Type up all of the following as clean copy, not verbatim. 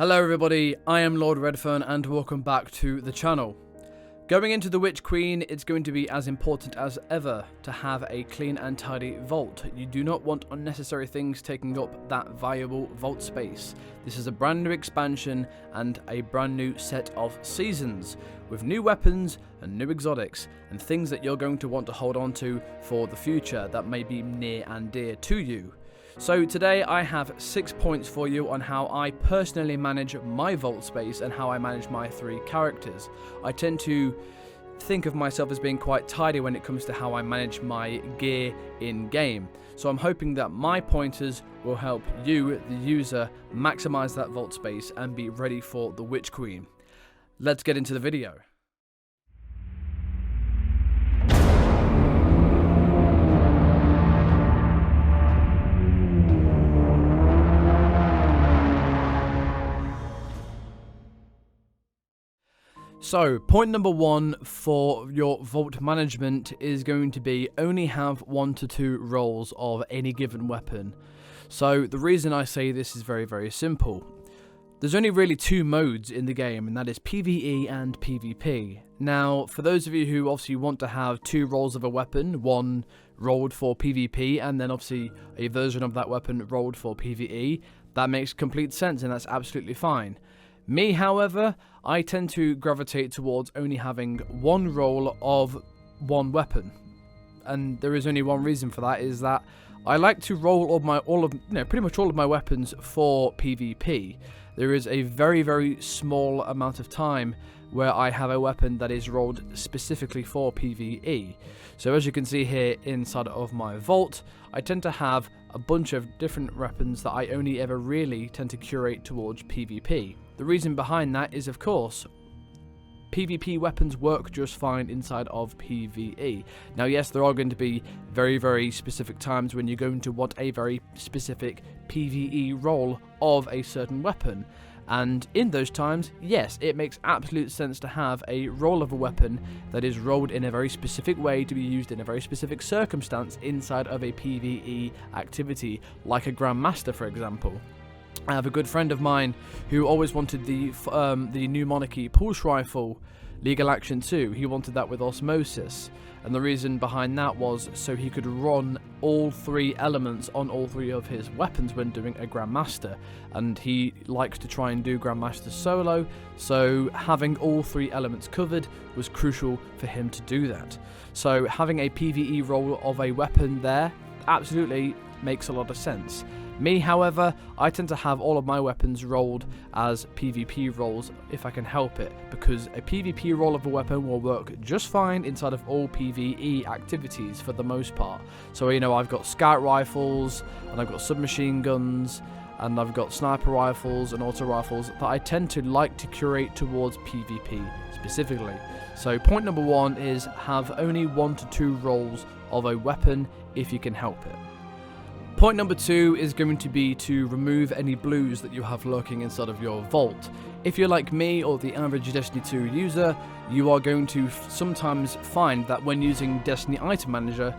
Hello everybody, I am Lord Redfern and welcome back to the channel. Going into the Witch Queen, it's going to be as important as ever to have a clean and tidy vault. You do not want unnecessary things taking up that valuable vault space. This is a brand new expansion and a brand new set of seasons, with new weapons and new exotics, and things that you're going to want to hold on to for the future that may be near and dear to you. So today I have 6 points for you on how I personally manage my vault space and how I manage my 3 characters. I tend to think of myself as being quite tidy when it comes to how I manage my gear in game. So I'm hoping that my pointers will help you, the user, maximize that vault space and be ready for the Witch Queen. Let's get into the video. So, point number 1 for your vault management is going to be only have 1 to 2 rolls of any given weapon. So, the reason I say this is very simple. There's only really 2 modes in the game, and that is PvE and PvP. Now, for those of you who obviously want to have 2 rolls of a weapon, one rolled for PvP, and then obviously a version of that weapon rolled for PvE, that makes complete sense, and that's absolutely fine. Me, however, I tend to gravitate towards only having 1 roll of 1 weapon, and there is only one reason for that, is that I like to roll pretty much all of my weapons for PvP. There is a very small amount of time where I have a weapon that is rolled specifically for PvE. So as you can see here inside of my vault, I tend to have a bunch of different weapons that I only ever really tend to curate towards PvP. The reason behind that is, of course, PvP weapons work just fine inside of PvE. Now, yes, there are going to be very specific times when you're going to want a very specific PvE roll of a certain weapon. And in those times, yes, it makes absolute sense to have a roll of a weapon that is rolled in a very specific way to be used in a very specific circumstance inside of a PvE activity, like a Grandmaster, for example. I have a good friend of mine who always wanted the New Monarchy pulse rifle, Legal Action 2. He wanted that with osmosis, and the reason behind that was so he could run all 3 elements on all 3 of his weapons when doing a Grandmaster, and he likes to try and do Grandmaster solo, so having all 3 elements covered was crucial for him to do that. So having a PvE roll of a weapon there absolutely makes a lot of sense. Me, however, I tend to have all of my weapons rolled as PvP rolls if I can help it, because a PvP roll of a weapon will work just fine inside of all PvE activities for the most part. So, you know, I've got scout rifles, and I've got submachine guns, and I've got sniper rifles and auto rifles that I tend to like to curate towards PvP specifically. So point number 1 is have only 1 to 2 rolls of a weapon if you can help it. Point number 2 is going to be to remove any blues that you have lurking inside of your vault. If you're like me or the average Destiny 2 user, you are going to sometimes find that when using Destiny Item Manager,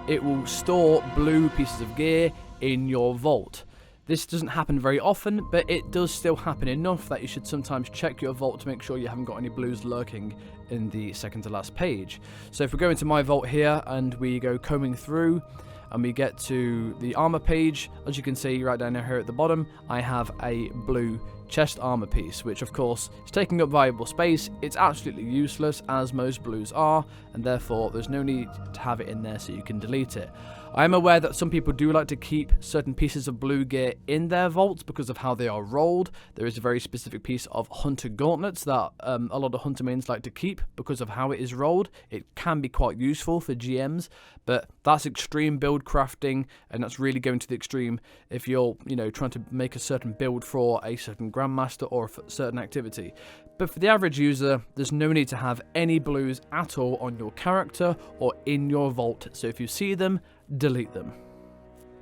it will store blue pieces of gear in your vault. This doesn't happen very often, but it does still happen enough that you should sometimes check your vault to make sure you haven't got any blues lurking in the second to last page. So if we go into my vault here and we go combing through, and we get to the armor page, as you can see right down here at the bottom, I have a blue chest armor piece, which of course is taking up valuable space. It's absolutely useless, as most blues are, and therefore there's no need to have it in there, so you can delete it. I am aware that some people do like to keep certain pieces of blue gear in their vaults because of how they are rolled. There is a very specific piece of hunter gauntlets that a lot of hunter mains like to keep because of how it is rolled. It can be quite useful for GMs, but that's extreme build crafting, and that's really going to the extreme if you're, trying to make a certain build for a certain Grandmaster or a certain activity. But for the average user, there's no need to have any blues at all on your character or in your vault, so if you see them, delete them.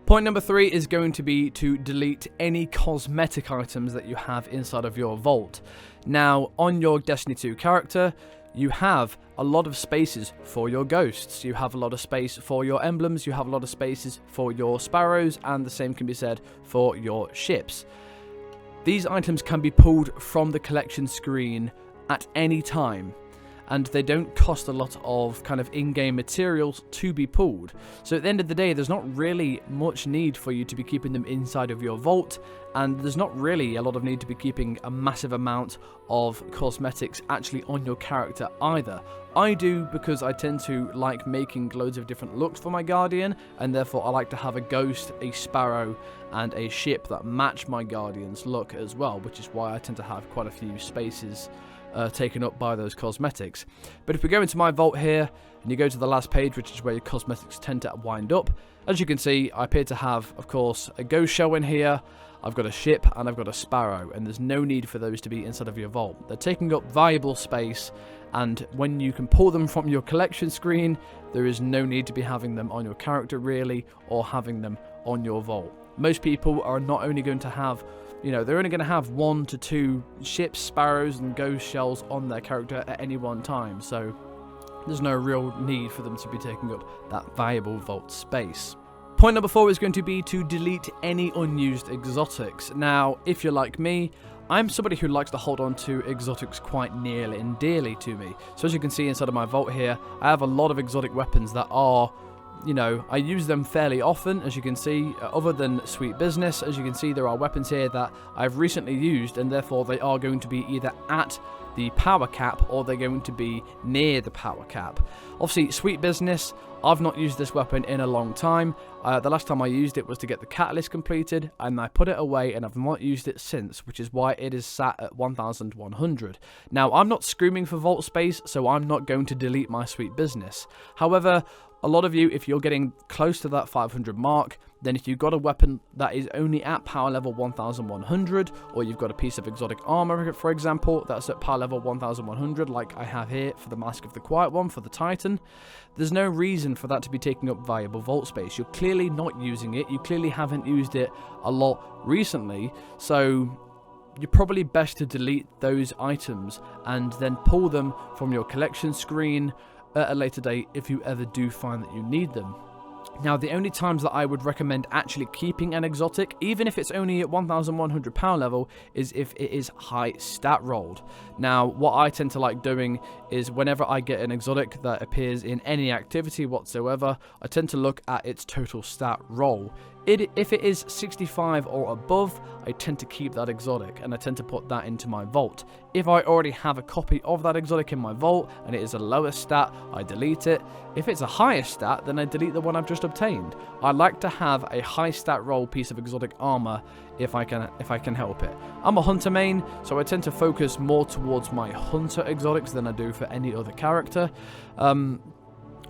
Point number 3 is going to be to delete any cosmetic items that you have inside of your vault. Now, on your Destiny 2 character, you have a lot of spaces for your ghosts, you have a lot of space for your emblems, you have a lot of spaces for your sparrows, and the same can be said for your ships. These items can be pulled from the collection screen at any time, and they don't cost a lot of kind of in-game materials to be pulled. So at the end of the day, there's not really much need for you to be keeping them inside of your vault, and there's not really a lot of need to be keeping a massive amount of cosmetics actually on your character either. I do, because I tend to like making loads of different looks for my Guardian, and therefore I like to have a ghost, a sparrow, and a ship that match my Guardian's look as well, which is why I tend to have quite a few spaces taken up by those cosmetics. But if we go into my vault here, and you go to the last page, which is where your cosmetics tend to wind up, as you can see, I appear to have, of course, a ghost shell in here, I've got a ship, and I've got a sparrow, and there's no need for those to be inside of your vault. They're taking up valuable space, and when you can pull them from your collection screen, there is no need to be having them on your character really, or having them on your vault. Most people are not only going to have, they're only going to have 1 to 2 ships, sparrows, and ghost shells on their character at any one time, so there's no real need for them to be taking up that valuable vault space. Point number 4 is going to be to delete any unused exotics. Now, if you're like me, I'm somebody who likes to hold on to exotics quite nearly and dearly to me. So as you can see inside of my vault here, I have a lot of exotic weapons that are, I use them fairly often, as you can see, other than Sweet Business. As you can see, there are weapons here that I've recently used, and therefore they are going to be either at the power cap or they're going to be near the power cap. Obviously, Sweet Business, I've not used this weapon in a long time. The last time I used it was to get the catalyst completed, and I put it away and I've not used it since, which is why it is sat at 1100. Now, I'm not screaming for vault space, so I'm not going to delete my Sweet Business. However, a lot of you, if you're getting close to that 500 mark, then if you've got a weapon that is only at power level 1100, or you've got a piece of exotic armor, for example, that's at power level 1100, like I have here for the Mask of the Quiet One, for the Titan, there's no reason for that to be taking up valuable vault space. You're clearly not using it, you clearly haven't used it a lot recently, so you're probably best to delete those items and then pull them from your collection screen at a later date if you ever do find that you need them. Now, the only times that I would recommend actually keeping an exotic, even if it's only at 1100 power level, is if it is high stat rolled. Now, what I tend to like doing is whenever I get an exotic that appears in any activity whatsoever, I tend to look at its total stat roll. If it is 65 or above, I tend to keep that exotic, and I tend to put that into my vault. If I already have a copy of that exotic in my vault, and it is a lower stat, I delete it. If it's a higher stat, then I delete the one I've just obtained. I like to have a high stat roll piece of exotic armor if I can help it. I'm a hunter main, so I tend to focus more towards my hunter exotics than I do for any other character.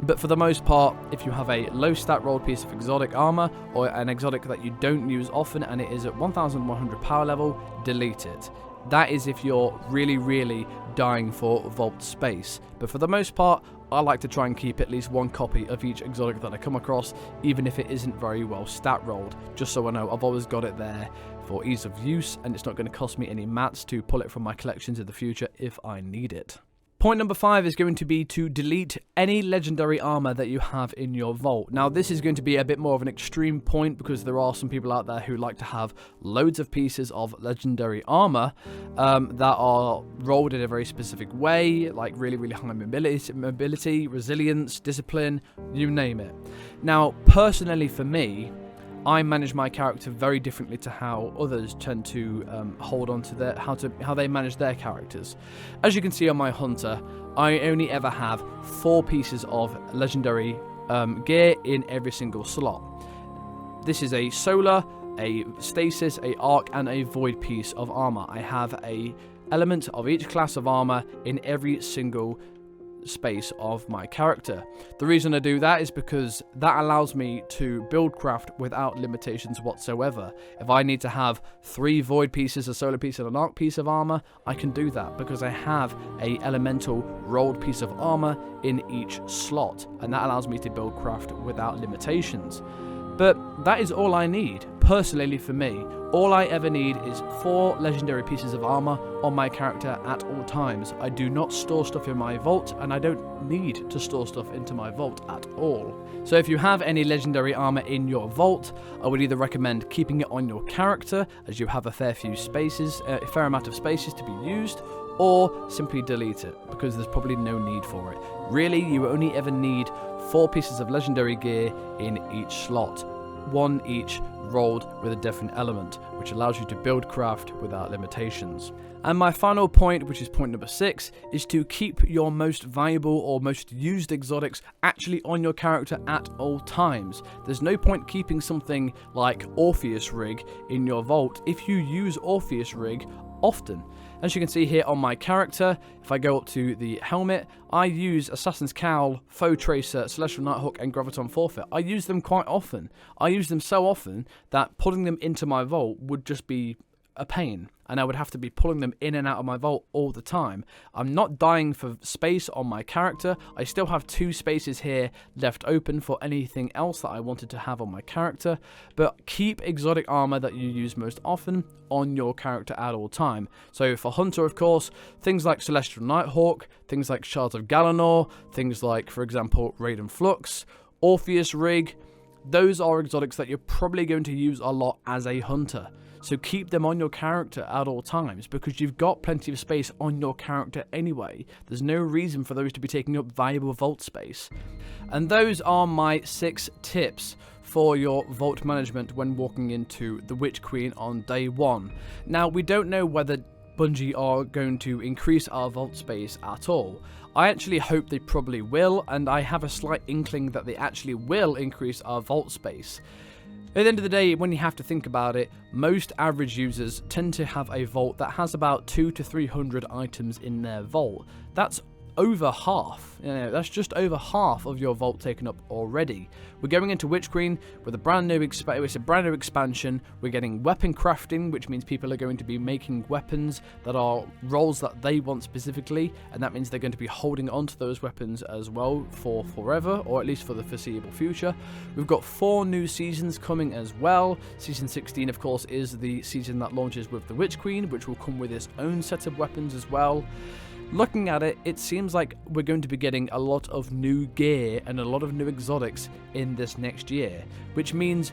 But for the most part, if you have a low stat roll piece of exotic armor, or an exotic that you don't use often and it is at 1100 power level, delete it. That is if you're really, really dying for vault space. But for the most part, I like to try and keep at least one copy of each exotic that I come across, even if it isn't very well stat rolled, just so I know I've always got it there for ease of use, and it's not going to cost me any mats to pull it from my collections in the future if I need it. Point number 5 is going to be to delete any legendary armor that you have in your vault. Now, this is going to be a bit more of an extreme point because there are some people out there who like to have loads of pieces of legendary armor that are rolled in a very specific way, like really, really high mobility, resilience, discipline, you name it. Now, personally for me, I manage my character very differently to how others tend to hold on to how they manage their characters. As you can see on my hunter, I only ever have 4 pieces of legendary gear in every single slot. This is a solar, a stasis, a arc, and a void piece of armor. I have a element of each class of armor in every single space of my character. The reason I do that is because that allows me to build craft without limitations whatsoever. If I need to have 3 void pieces, a solar piece, and an arc piece of armor, I can do that because I have a elemental rolled piece of armor in each slot, and that allows me to build craft without limitations. But that is all I need, personally for me. All I ever need is 4 legendary pieces of armor on my character at all times. I do not store stuff in my vault, and I don't need to store stuff into my vault at all. So if you have any legendary armor in your vault, I would either recommend keeping it on your character, as you have a fair amount of spaces to be used, or simply delete it, because there's probably no need for it. Really, you only ever need 4 pieces of legendary gear in each slot, 1 each rolled with a different element, which allows you to build craft without limitations. And my final point, which is point number 6, is to keep your most valuable or most used exotics actually on your character at all times. There's no point keeping something like Orpheus Rig in your vault if you use Orpheus Rig often. As you can see here on my character, if I go up to the helmet, I use Assassin's Cowl, Foe Tracer, Celestial Nighthawk, and Graviton Forfeit. I use them quite often. I use them so often that putting them into my vault would just be a pain, and I would have to be pulling them in and out of my vault all the time. I'm not dying for space on my character. I still have 2 spaces here left open for anything else that I wanted to have on my character, but keep exotic armor that you use most often on your character at all time. So for Hunter, of course, things like Celestial Nighthawk, things like Shards of Galanor, things like, for example, Raiden Flux, Orpheus Rig, those are exotics that you're probably going to use a lot as a hunter. So keep them on your character at all times, because you've got plenty of space on your character anyway. There's no reason for those to be taking up valuable vault space. And those are my 6 tips for your vault management when walking into the Witch Queen on day 1. Now, we don't know whether Bungie are going to increase our vault space at all. I actually hope they probably will, and I have a slight inkling that they actually will increase our vault space. At the end of the day, when you have to think about it, most average users tend to have a vault that has about 200 to 300 items in their vault. That's over half. That's just over half of your vault taken up already. We're going into Witch Queen with a brand new expansion. We're getting weapon crafting, which means people are going to be making weapons that are roles that they want specifically, and that means they're going to be holding on to those weapons as well for forever, or at least for the foreseeable future. We've got 4 new seasons coming as well. Season 16, of course, is the season that launches with the Witch Queen, which will come with its own set of weapons as well. Looking at it, it seems like we're going to be getting a lot of new gear and a lot of new exotics in this next year, which means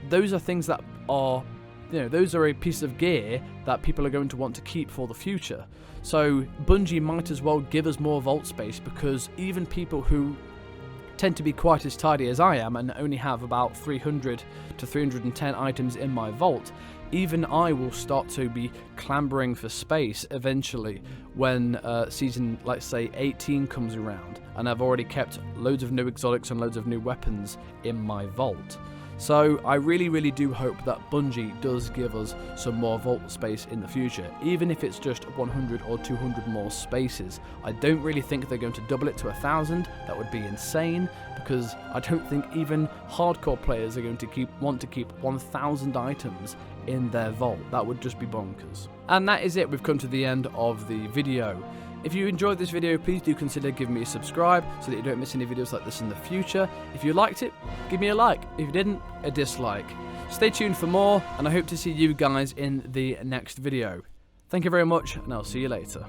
those are things that are, those are a piece of gear that people are going to want to keep for the future. So Bungie might as well give us more vault space, because even people who tend to be quite as tidy as I am and only have about 300 to 310 items in my vault, even I will start to be clambering for space eventually when season, let's say, 18 comes around, and I've already kept loads of new exotics and loads of new weapons in my vault. So I really, really do hope that Bungie does give us some more vault space in the future, even if it's just 100 or 200 more spaces. I don't really think they're going to double it to 1,000. That would be insane, because I don't think even hardcore players are going to want to keep 1,000 items in their vault. That would just be bonkers. And that is it. We've come to the end of the video. If you enjoyed this video, please do consider giving me a subscribe so that you don't miss any videos like this in the future. If you liked it, give me a like. If you didn't, a dislike. Stay tuned for more, and I hope to see you guys in the next video. Thank you very much, and I'll see you later.